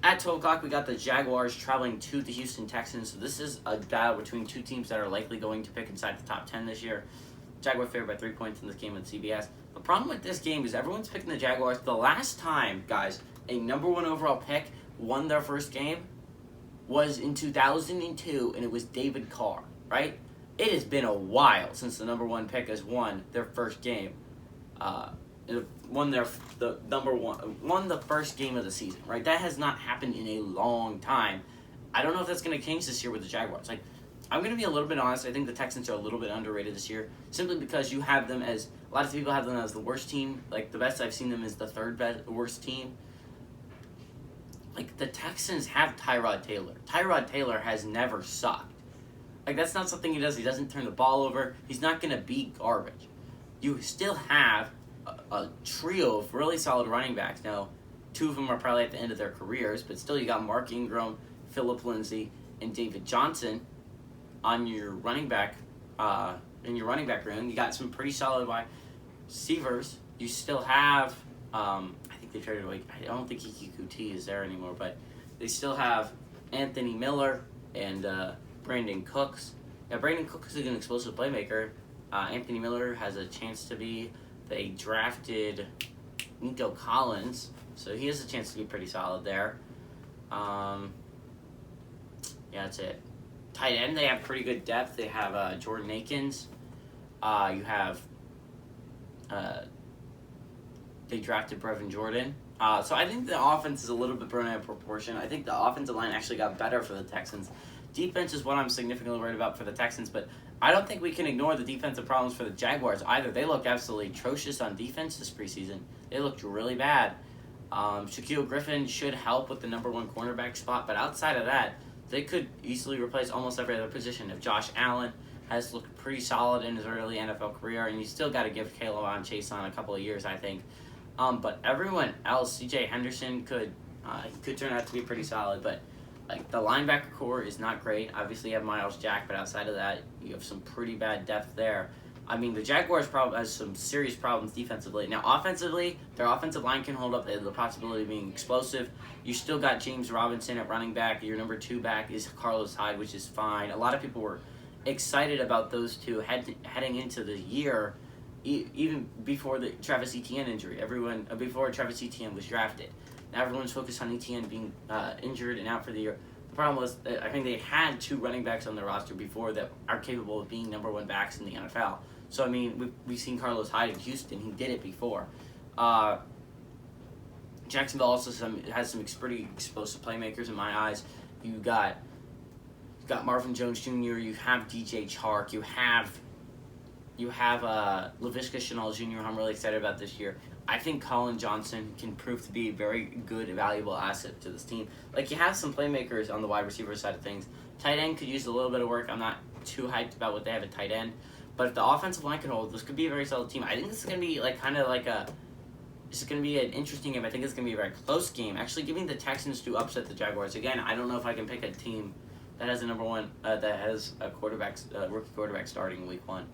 At 12 o'clock, we got the Jaguars traveling to the Houston Texans. So this is a battle between two teams that are likely going to pick inside the top 10 this year. Jaguars favored by 3 points in this game on CBS. The problem with this game is everyone's picking the Jaguars. The last time, guys, a number 1 overall pick won their first game was in 2002, and it was David Carr, right? It has been a while since the number 1 pick has won their first game. Won the first game of the season, right? That has not happened in a long time. I don't know if that's going to change this year with the Jaguars. Like, I'm going to be a little bit honest. I think the Texans are a little bit underrated this year, simply because you have them as a lot of people have them as the worst team. Like, the best I've seen them is the third worst team. Like, the Texans have Tyrod Taylor. Tyrod Taylor has never sucked. Like, that's not something he does. He doesn't turn the ball over. He's not going to be garbage. You still have a trio of really solid running backs. Now, 2 of them are probably at the end of their careers, but still you got Mark Ingram, Phillip Lindsay, and David Johnson on your running back in your running back room. You got some pretty solid wide receivers. You still have I think they traded away. I don't think Kiki Kuti is there anymore, but they still have Anthony Miller and Brandon Cooks. Now, Brandon Cooks is an explosive playmaker. Anthony Miller has a chance to be they drafted Nico Collins, so he has a chance to be pretty solid there. Yeah, that's it. Tight end, they have pretty good depth. They have Jordan Akins. You have they drafted Brevin Jordan. So I think the offense is a little bit blown out of proportion. I think the offensive line actually got better for the Texans. Defense is what I'm significantly worried about for the Texans, but I don't think we can ignore the defensive problems for the Jaguars either. They looked absolutely atrocious on defense this preseason. They looked really bad. Shaquille Griffin should help with the number 1 cornerback spot, but outside of that, they could easily replace almost every other position. If Josh Allen has looked pretty solid in his early NFL career, and you still got to give K'Lavon Chaisson a couple of years, I think. But everyone else, C.J. Henderson could turn out to be pretty solid, but like the linebacker core is not great. Obviously, you have Miles Jack, but outside of that, you have some pretty bad depth there. I mean, the Jaguars probably has some serious problems defensively. Now, offensively, their offensive line can hold up. They have the possibility of being explosive. You still got James Robinson at running back. Your number 2 back is Carlos Hyde, which is fine. A lot of people were excited about those two heading into the year, even before the Travis Etienne injury. Before Travis Etienne was drafted. Now everyone's focused on Etienne being injured and out for the year. The problem was that I think they had 2 running backs on their roster before that are capable of being number 1 backs in the NFL. So, I mean, we've seen Carlos Hyde in Houston. He did it before. Jacksonville also has some pretty explosive playmakers in my eyes. You got Marvin Jones Jr., you have DJ Chark, you have Laviska Shenault Jr., who I'm really excited about this year. I think Colin Johnson can prove to be a very good, valuable asset to this team. Like, you have some playmakers on the wide receiver side of things. Tight end could use a little bit of work. I'm not too hyped about what they have at tight end. But if the offensive line can hold, this could be a very solid team. I think this is going to be this is going to be an interesting game. I think it's going to be a very close game. Actually, giving the Texans to upset the Jaguars. Again, I don't know if I can pick a team that has a number 1, that has a rookie quarterback starting week 1.